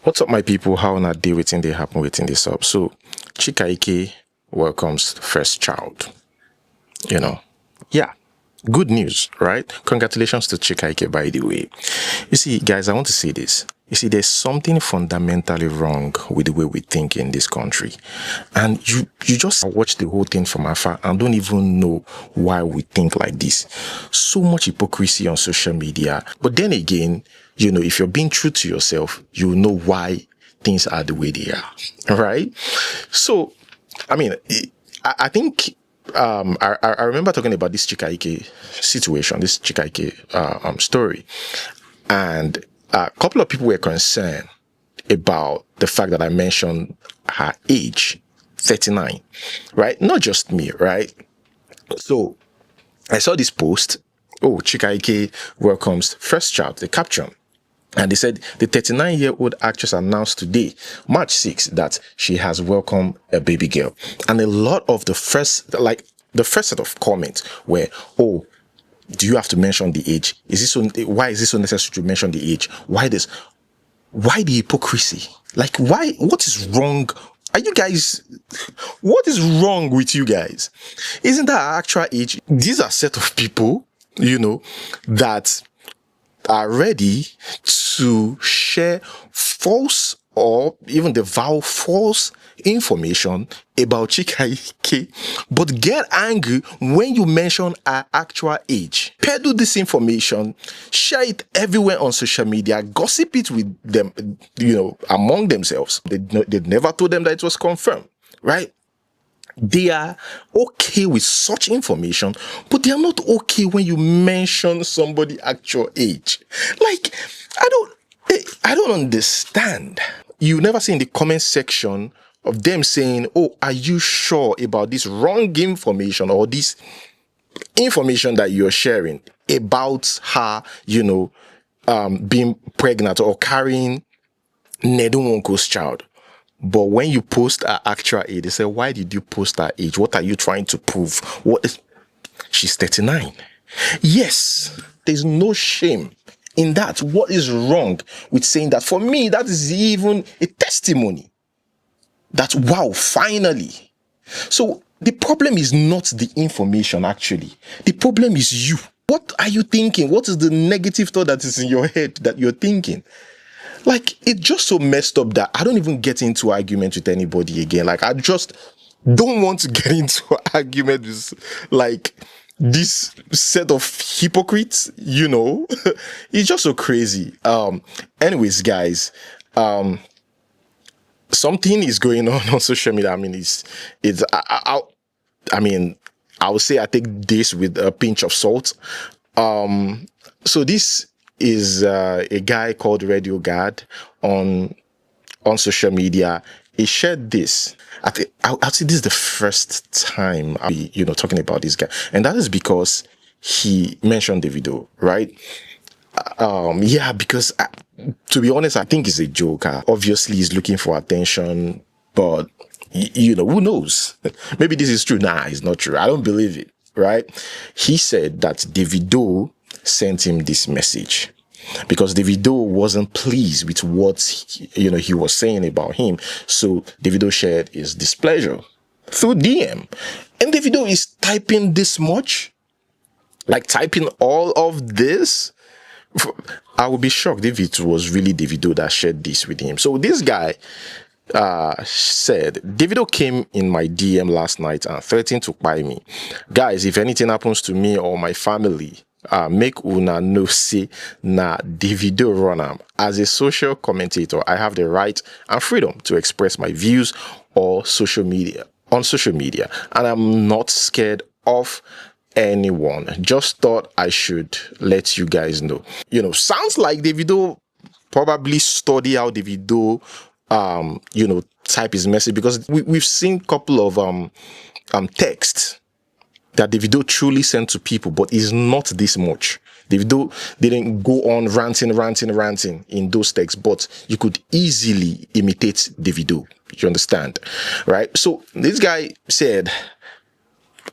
What's up, my people? How na day waiting they happen waiting this up. So, Chika welcomes first child. You know, yeah, good news, right? Congratulations to Chika, by the way. You see, guys, I want to say this. You see, there's something fundamentally wrong with the way we think in this country. And you just watch the whole thing from afar and don't even know why we think like this. So much hypocrisy on social media. But then again, if you're being true to yourself, you know why things are the way they are. Right? So, I mean, I think I remember talking about this Chika situation, this Chika story, and a couple of people were concerned about the fact that I mentioned her age, 39, right? Not just me, right? So I saw this post. Oh, Chika welcomes first child, the caption. And they said the 39-year-old actress announced today, March 6th, that she has welcomed a baby girl. And a lot of the first set of comments were, oh, do you have to mention the age? Why is this so necessary to mention the age? Why this? Why the hypocrisy? Like, why? What is wrong? What is wrong with you guys? Isn't that our actual age? These are a set of people, that are ready to share false or even devour false information about Chika, but get angry when you mention our actual age. Peddle this information, share it everywhere on social media, gossip it with them, among themselves. They never told them that it was confirmed, right? They are okay with such information, but they are not okay when you mention somebody's actual age. Like, I don't understand. You never see in the comment section of them saying, oh, are you sure about this wrong information or this information that you're sharing about her, being pregnant or carrying Nedunwonko's child? But when you post her actual age, they say, why did you post her age? What are you trying to prove? She's 39. Yes, there's no shame in that. What is wrong with saying that? For me, that is even a testimony that, wow, finally. So the problem is not the information, actually. The problem is you. What are you thinking? What is the negative thought that is in your head that you're thinking? Like, it's just so messed up that I don't even get into argument with anybody again. Like, I just don't want to get into argument with, like, this set of hypocrites, It's just so crazy. Anyways, guys, something is going on social media. I mean, I would say I take this with a pinch of salt. So this is a guy called Radio Guard on social media. He shared this. I'll say this is the first time I'll be, talking about this guy. And that is because he mentioned Davido, right? Because to be honest, I think he's a joker. Obviously, he's looking for attention, but who knows? Maybe this is true. Nah, it's not true. I don't believe it, right? He said that Davido sent him this message because Davido wasn't pleased with what he was saying about him. So Davido shared his displeasure through DM. And Davido is typing this much, like typing all of this. I would be shocked if it was really Davido that shared this with him. So this guy said, Davido came in my DM last night and threatened to buy me. Guys, if anything happens to me or my family, make una know say na Davido run am. As a social commentator, I have the right and freedom to express my views on social media, and I'm not scared of anyone. Just thought I should let you guys know. Sounds like Davido probably study how Davido type his message, because we've seen a couple of texts that Davido truly sent to people, but it's not this much. Davido didn't go on ranting in those texts, but you could easily imitate Davido. You understand, right? So this guy said,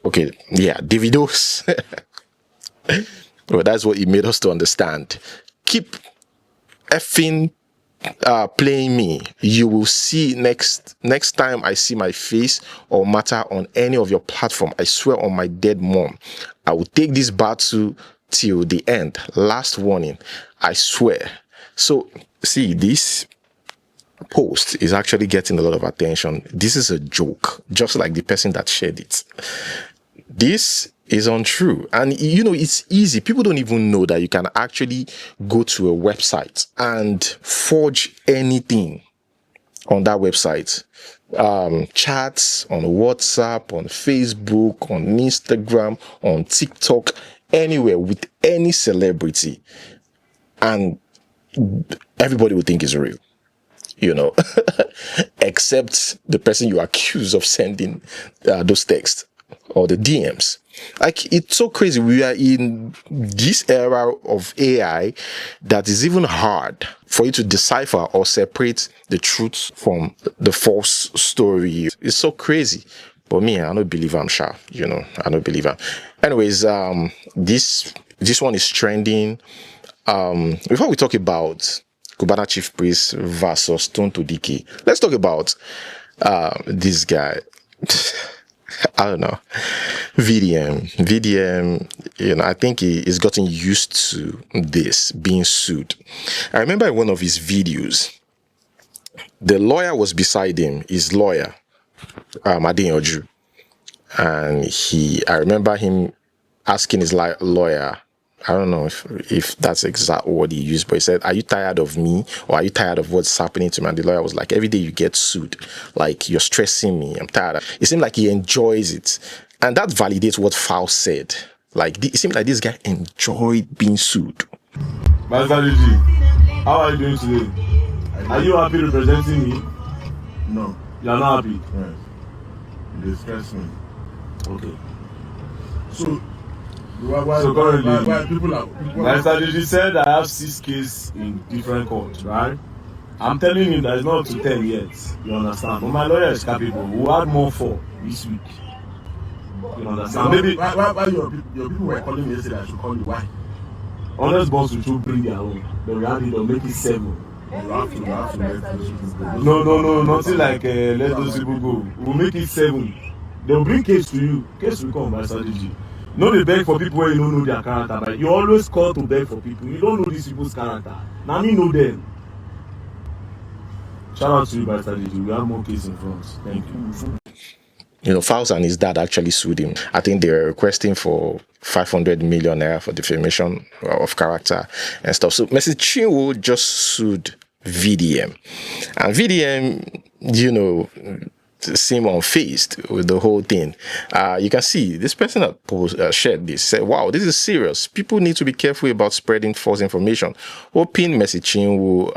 okay, yeah, Davido's. Well, that's what he made us to understand. Keep effing playing me, you will see next time I see my face or matter on any of your platform, I swear on my dead mom, I will take this battle till the end. Last warning, I swear. So see, this post is actually getting a lot of attention. This is a joke, just like the person that shared it. This is untrue. And you know, it's easy. People don't even know that you can actually go to a website and forge anything on that website. Chats on WhatsApp, on Facebook, on Instagram, on TikTok, anywhere with any celebrity. And everybody would think it's real, you know, except the person you accuse of sending those texts or the DMs. Like, it's so crazy. We are in this era of AI that is even hard for you to decipher or separate the truth from the false story. It's so crazy. But me, I don't believe I'm sure, you know, I don't believe I'm. Anyways, this one is trending. Before we talk about Cubana Chief Priest versus Tonto Dike, let's talk about this guy. I don't know. VDM, you know, I think he's gotten used to this, being sued. I remember in one of his videos, the lawyer was beside him, his lawyer, Adeyanju. And I remember him asking his lawyer, I don't know if that's exact word he used, but he said, "Are you tired of me, or are you tired of what's happening to me?" And the lawyer was like, "Every day you get sued, like, you're stressing me. I'm tired." It seemed like he enjoys it, and that validates what Fowl said. Like, it seemed like this guy enjoyed being sued. Master G, how are you doing today? Are you happy representing me? No. You are not happy? Yes. You distress me. Okay. So why people are... Master G said I have 6 cases in different courts, right? I'm telling you that it's not to 10 yet. You understand? But my lawyer is capable. We'll add more 4 this week. You understand? Maybe why your people were calling me yesterday, I should call you. Why? Honest boss will bring their own. Then we have it, they'll make it 7. You have to let those people go. No, nothing like let those people go. We'll make it 7. They'll bring case to you. Case will come by strategy. No, they beg for people where you don't know their character, but you always call to beg for people. You don't know these people's character. Now me know them. Shout out to you by strategy. We have more cases in front. Thank you. You know, Fowles and his dad actually sued him. I think they were requesting for 500 million naira for defamation of character and stuff. So Mrs. Chinwo just sued VDM. And VDM, you know, seemed unfazed with the whole thing. You can see this person that shared this said, "Wow, this is serious. People need to be careful about spreading false information. Hoping Messi Chinwo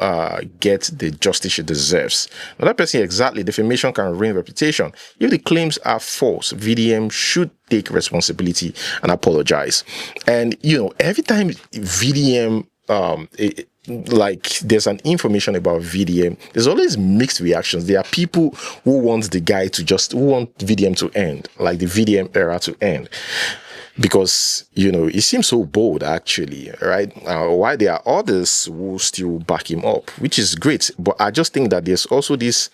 get the justice she deserves." Now, that person, exactly, defamation can ruin reputation. If the claims are false, VDM should take responsibility and apologize. And you know, every time VDM like there's an information about VDM, there's always mixed reactions. There are people who want who want VDM to end, like the VDM era to end, because you know it seems so bold, actually, right? Why there are others who still back him up, which is great, but I just think that there's also this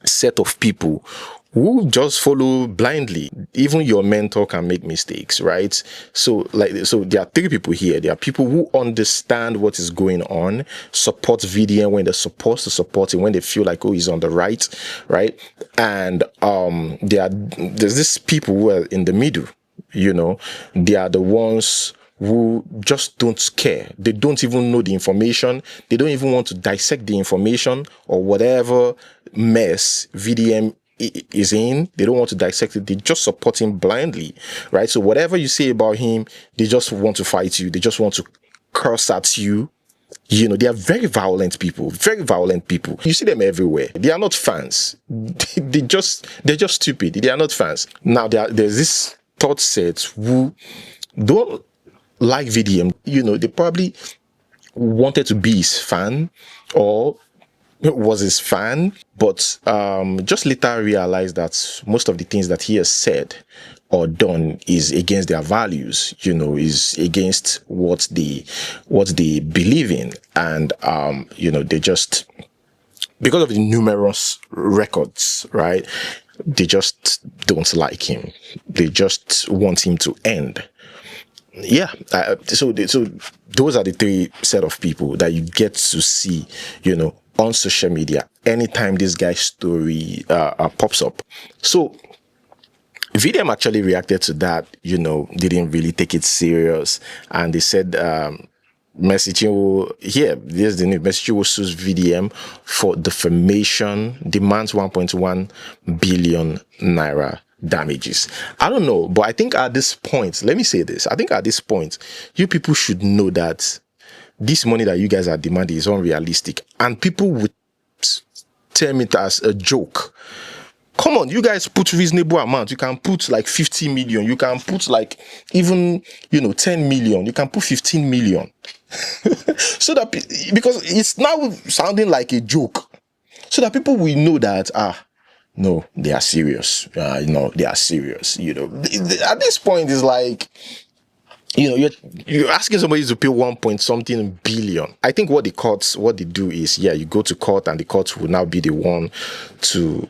set of people who just follow blindly. Even your mentor can make mistakes, right? So there are 3 people here. There are people who understand what is going on, support VDM when they're supposed to support him, when they feel like, oh, he's on the right? And there's this people who are in the middle, you know. They are the ones who just don't care. They don't even know the information. They don't even want to dissect the information or whatever mess VDM is in. They don't want to dissect it. They just support him blindly, right? So whatever you say about him, they just want to fight you. They just want to curse at you. You know, they are very violent people. You see them everywhere. They are not fans. They're just stupid. They are not fans. Now there's this third set who don't like VDM. You know, they probably wanted to be his fan, or was his fan, but just later realized that most of the things that he has said or done is against their values, is against what they believe in. And, they just, because of the numerous records, right? They just don't like him. They just want him to end. Yeah. So those are the three set of people that you get to see, on social media anytime this guy's story pops up. So VDM actually reacted to that, didn't really take it serious, and they said Chinwo, there's the news. Chinwo sues VDM for defamation, demands 1.1 billion naira damages. I don't know, but I think at this point, let me say this. I think at this point, you people should know that this money that you guys are demanding is unrealistic, and people would term it as a joke. Come on, you guys put reasonable amount. You can put like 50 million. You can put like even, 10 million. You can put 15 million. So that, because it's now sounding like a joke. So that people will know that, no, they are serious. They are serious. At this point, it's like, you're asking somebody to pay 1 point something billion. I think what they do is, you go to court, and the court will now be the one to,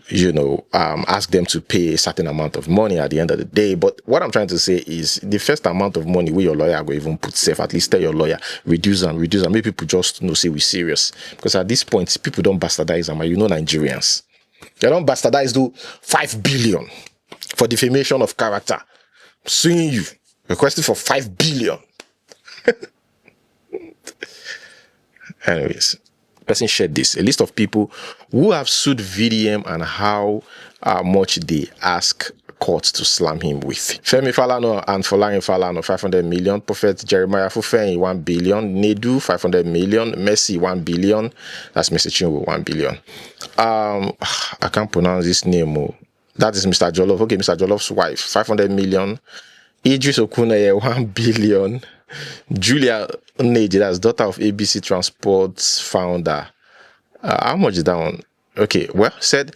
ask them to pay a certain amount of money at the end of the day. But what I'm trying to say is, the first amount of money where your lawyer go even put safe, at least tell your lawyer, reduce and maybe people just say we're serious. Because at this point, people don't bastardize them, Nigerians. They don't bastardize 5 billion for defamation of character. Suing you. Requested for 5 billion. Anyways, person shared this. A list of people who have sued VDM and how much they ask court to slam him with. Femi Falana and Folarin Falana, 500 million. Prophet Jeremiah Fufeyin, 1 billion. Nedu, 500 million. Mercy, 1 billion. That's Mr. Chinwo, 1 billion. I can't pronounce this name. That is Mr. Jollof. Okay, Mr. Jollof's wife, 500 million. Idris Okuneye, 1 billion. Julia Neji, that's daughter of ABC Transport's founder. How much is that one? Okay, well, said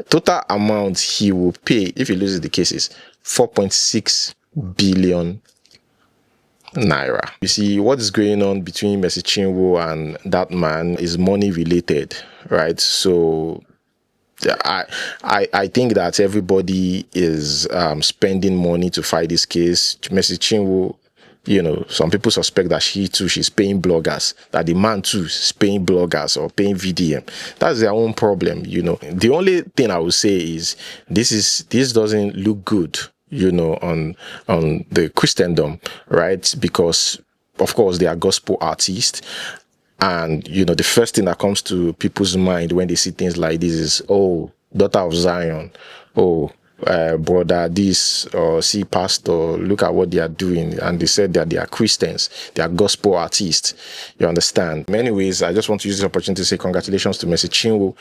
total amount he will pay if he loses the cases, 4.6 billion naira. You see, what is going on between Mercy Chinwo and that man is money related, right? So I think that everybody is spending money to fight this case. Mercy Chinwo, some people suspect that she's paying bloggers, that the man too is paying bloggers or paying VDM. That's their own problem, The only thing I would say is this doesn't look good, on the Christendom, right? Because of course they are gospel artists. And, the first thing that comes to people's mind when they see things like this is, oh, daughter of Zion, oh, brother this, or see pastor, look at what they are doing. And they said that they are Christians, they are gospel artists. You understand? In many ways, I just want to use this opportunity to say congratulations to Mercy Chinwo.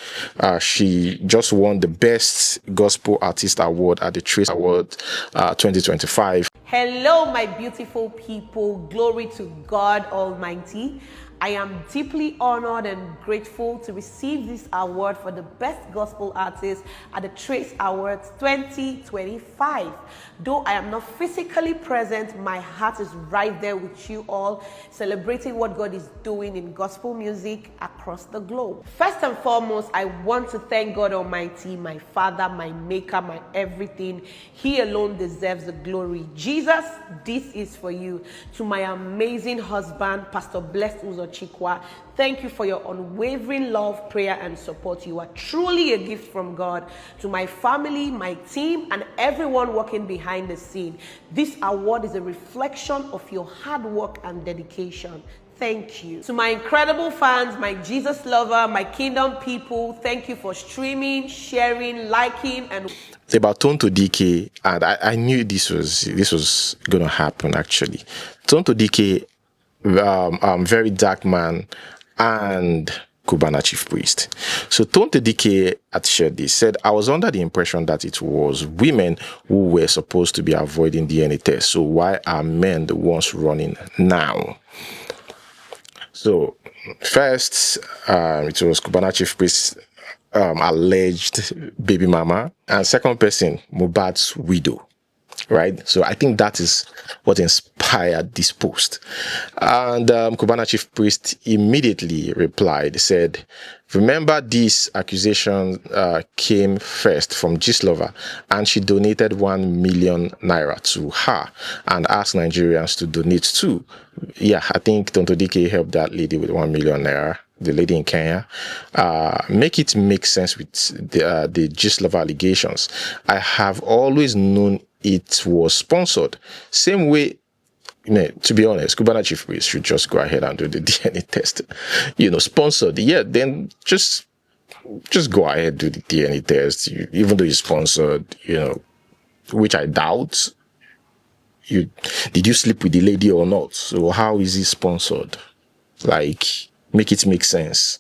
She just won the Best Gospel Artist Award at the Trace Award 2025. Hello, my beautiful people. Glory to God Almighty. I am deeply honored and grateful to receive this award for the Best Gospel Artist at the Trace Awards 2025. Though I am not physically present, my heart is right there with you all, celebrating what God is doing in gospel music across the globe. First and foremost, I want to thank God Almighty, my Father, my Maker, my everything. He alone deserves the glory. Jesus, this is for you. To my amazing husband, Pastor Blessed Uzo Chika, thank you for your unwavering love, prayer, and support. You are truly a gift from God. To my family, my team, and everyone working behind the scene, this award is a reflection of your hard work and dedication. Thank you. To my incredible fans, my Jesus lover, my kingdom people, thank you for streaming, sharing, liking, and It's about Tonto DK, and I knew this was gonna happen actually. Tonto DK, Verydarkman, and Cubana Chief Priest. So Tonto DK had shared this, said, I was under the impression that it was women who were supposed to be avoiding DNA tests. So why are men the ones running now? So, first, it was Cubana Chief Priest alleged baby mama, and second person, Mohbad's widow. Right, so I think that is what inspired this post. And Cubana Chief Priest immediately replied, said, "Remember, this accusation came first from Gistlover, and she donated 1 million naira to her and asked Nigerians to donate too." Yeah, I think Tonto Dike helped that lady with 1 million naira, the lady in Kenya. Make it make sense with the Gistlover allegations. I have always known it was sponsored. Same way, to be honest, Cubana Chief Priest should just go ahead and do the DNA test. Sponsored. Yeah, then just go ahead, do the DNA test. Even though you sponsored, which I doubt. Did you sleep with the lady or not? So how is he sponsored? Like, make it make sense.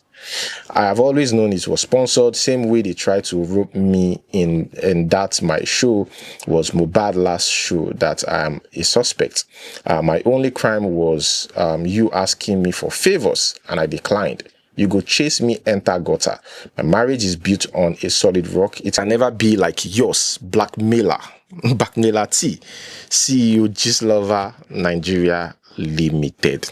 I have always known it was sponsored. Same way they tried to rope me in, and that my show was Mohbad last show that I am a suspect. My only crime was you asking me for favors and I declined. You go chase me, enter gutter. My marriage is built on a solid rock. It can never be like yours, blackmailer T, CEO Gistlover Nigeria Limited.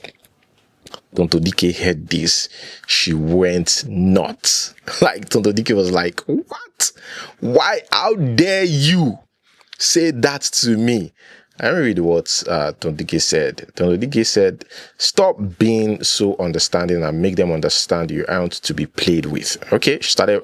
Tonto Dike heard this, she went nuts. Like, Tonto Dike was like, "What? Why? How dare you say that to me?" I read what Tonto Dike said. Tonto Dike said, "Stop being so understanding and make them understand you aren't to be played with." Okay, she started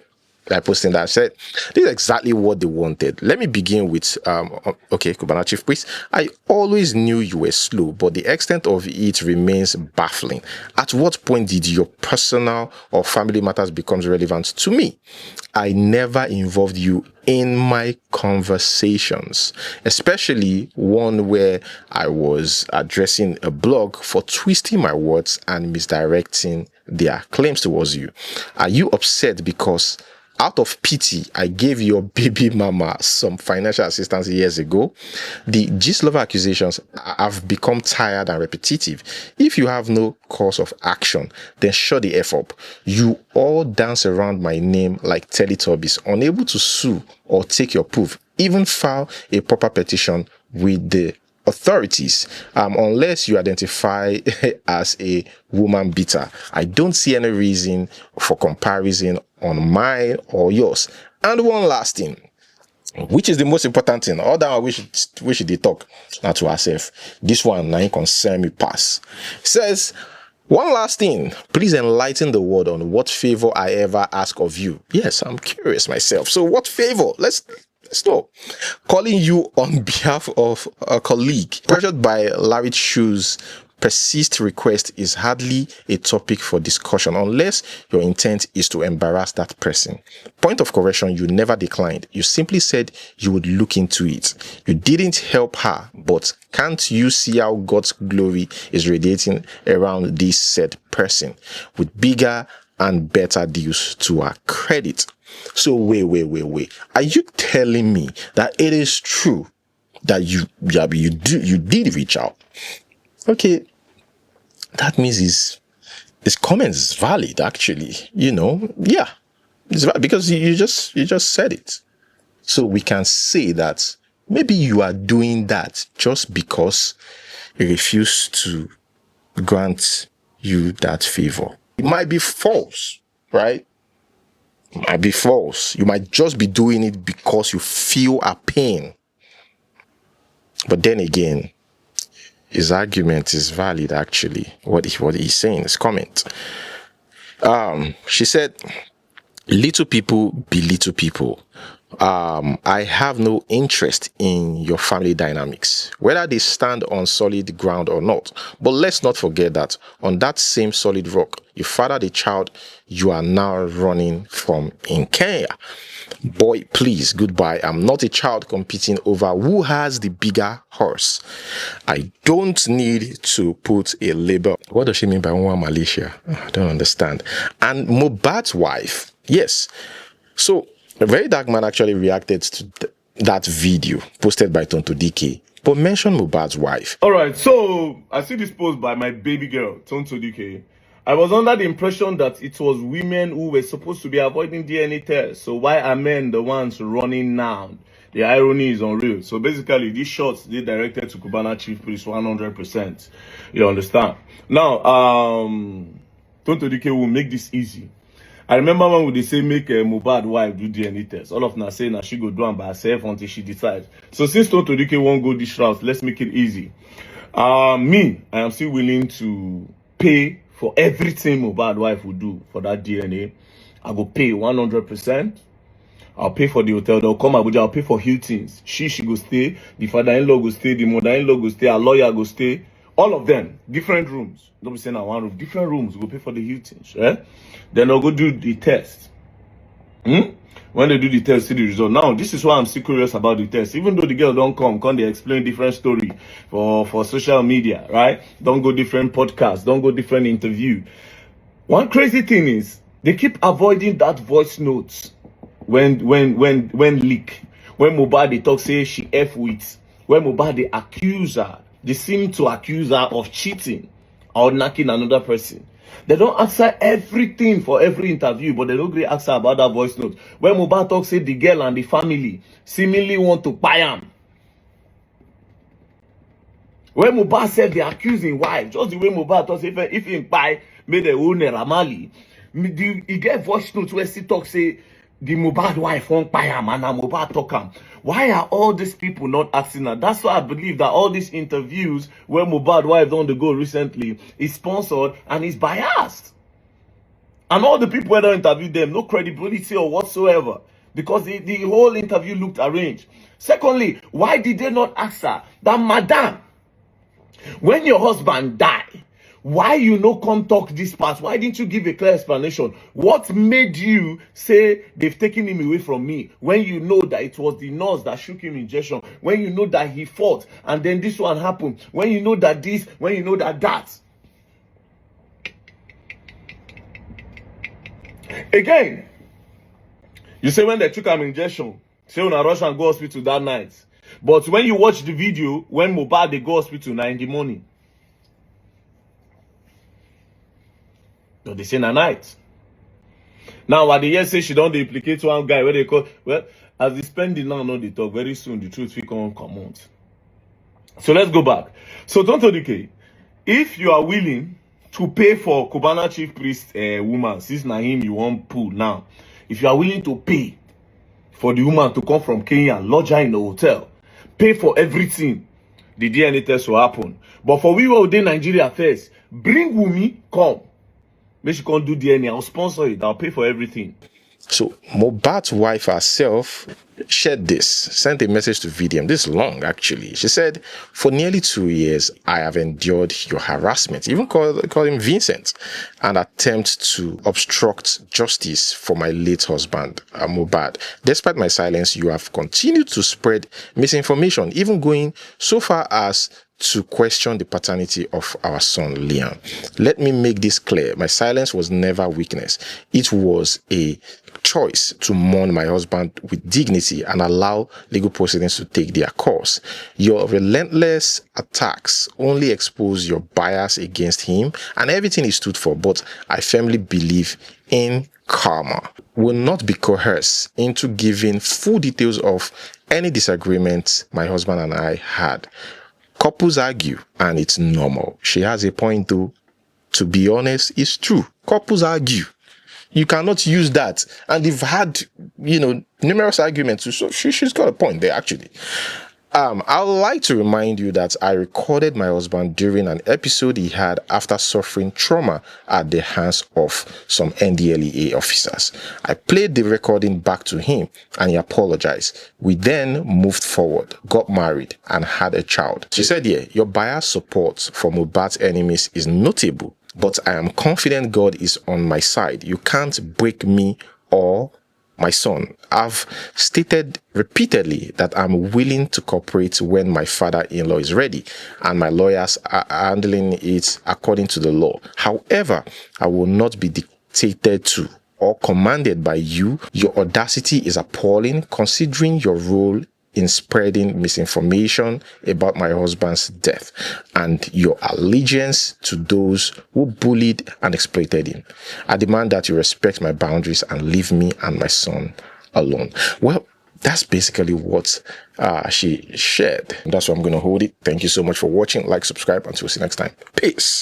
by posting that. I said, "This is exactly what they wanted." Let me begin with, Cubana Chief Priest, I always knew you were slow, but the extent of it remains baffling. At what point did your personal or family matters become relevant to me? I never involved you in my conversations, especially one where I was addressing a blog for twisting my words and misdirecting their claims towards you. Are you upset because out of pity, I gave your baby mama some financial assistance years ago? The Gistlover accusations have become tired and repetitive. If you have no course of action, then shut the F up. You all dance around my name like Teletubbies, unable to sue or take your proof, even file a proper petition with the authorities, unless you identify as a woman beater. I don't see any reason for comparison on mine or yours. And one last thing, which is the most important thing, all that we should they talk now to ourselves. This one now concern me pass. It says, "One last thing, please enlighten the world on what favor I ever ask of you." Yes, I'm curious myself. So what favor? Let's know. Calling you on behalf of a colleague, pressured by Larry Chu's persist request, is hardly a topic for discussion unless your intent is to embarrass that person. Point of correction, you never declined. You simply said you would look into it. You didn't help her, but can't you see how God's glory is radiating around this said person with bigger and better deals to her credit? So wait. Are you telling me that it is true that you did reach out? Okay, that means his comment is valid. Actually, yeah, it's valid because you just said it. So we can say that maybe you are doing that just because he refused to grant you that favor. It might be false, right? Might be false. You might just be doing it because you feel a pain. But then again, his argument is valid actually. What he's saying, his comment. She said, "Little people be little people. I have no interest in your family dynamics, whether they stand on solid ground or not. But let's not forget that on that same solid rock, you fathered a child you are now running from in Kenya. Boy, please, goodbye. I'm not a child competing over who has the bigger horse. I don't need to put a label." What does she mean by one Malaysia? I don't understand. And Mohbad's wife, yes. So Verydarkman actually reacted to that video posted by Tonto Dike, but mentioned Mohbad's wife. All right, so I see this post by my baby girl, Tonto Dike. I was under the impression that it was women who were supposed to be avoiding DNA tests. So why are men the ones running now? The irony is unreal. So basically, these shots, they directed to Cubana Chief Priest 100%. You understand? Now, Tonto Dike will make this easy. I remember when they say make a Mohbad wife do DNA test. All of them say now she go do them by herself until she decides. So since Tonto Dike won't go this route, let's make it easy. Me, I am still willing to pay for everything Mohbad wife will do for that DNA. I go pay 100%. I'll pay for the hotel. They'll come Abuja. I'll pay for Hilton's. She go stay. The father-in-law go stay. The mother-in-law go stay. Our lawyer go stay. All of them, different rooms. Don't be saying that one room. Different rooms. Go pay for the Hilton's. Right? Then they'll go do the test. When they do the test, see the result. Now, this is why I'm still curious about the test. Even though the girl don't come they explain different story for social media, right? Don't go different podcasts. Don't go different interview. One crazy thing is they keep avoiding that voice notes when leak. When Mohbad they talk say she F with. When Mohbad they accuse her. They seem to accuse her of cheating or knocking another person. They don't answer everything for every interview, but they don't really answer about that voice note. When Mohbad talks, say the girl and the family seemingly want to buy him. When Mohbad said the accusing wife, just the way Mohbad talks, if he buy, made the owner Ramali, he get voice notes where she talks, say the Mohbad wife won't buy him and Mohbad talk him. Why are all these people not asking her? That's why I believe that all these interviews where Mohbad wife on the go recently is sponsored and is biased. And all the people that interviewed them, no credibility or whatsoever. Because the whole interview looked arranged. Secondly, why did they not ask her that, madam, when your husband died, why you no come talk this part? Why didn't you give a clear explanation? What made you say they've taken him away from me when you know that it was the nurse that shook him injection, when you know that he fought and then this one happened, when you know that this, when you know that? Again, you say when they took him injection, say when I rush and go hospital that night. But when you watch the video, when Mohbad they go hospital now in the morning, no, they say na night. Now, what the year say she don't implicate one guy where they call, well, as the spending now, no, they talk very soon, the truth will come out. So let's go back. So, Tonto Dike, if you are willing to pay for Cubana Chief Priest woman, since na him you want pull now, if you are willing to pay for the woman to come from Kenya, lodge her in the hotel, pay for everything, the DNA test will happen. But for we who in Nigeria first, bring Wumi, come. Make she can't do DNA. I'll sponsor it. I'll pay for everything. So Mohbad's wife herself shared this, sent a message to VDM. This is long, actually. She said, for nearly 2 years, I have endured your harassment, even call him Vincent, and attempt to obstruct justice for my late husband, Mohbad. Despite my silence, you have continued to spread misinformation, even going so far as to question the paternity of our son, Liam. Let me make this clear. My silence was never weakness. It was a choice to mourn my husband with dignity and allow legal proceedings to take their course. Your relentless attacks only expose your bias against him and everything he stood for, but I firmly believe in karma. Will not be coerced into giving full details of any disagreements my husband and I had. Couples argue, and it's normal. She has a point, though. To be honest, it's true. Couples argue. You cannot use that. And they've had, numerous arguments. So she's got a point there, actually. I would like to remind you that I recorded my husband during an episode he had after suffering trauma at the hands of some NDLEA officers. I played the recording back to him and he apologized. We then moved forward, got married and had a child. She said, your biased support for Mohbad's enemies is notable, but I am confident God is on my side. You can't break me or my son. I've stated repeatedly that I'm willing to cooperate when my father-in-law is ready and my lawyers are handling it according to the law. However, I will not be dictated to or commanded by you. Your audacity is appalling considering your role in spreading misinformation about my husband's death and your allegiance to those who bullied and exploited him. I demand that you respect my boundaries and leave me and my son alone. Well, that's basically what she shared. That's why I'm going to hold it. Thank you so much for watching. Like, subscribe. Until we see you next time. Peace.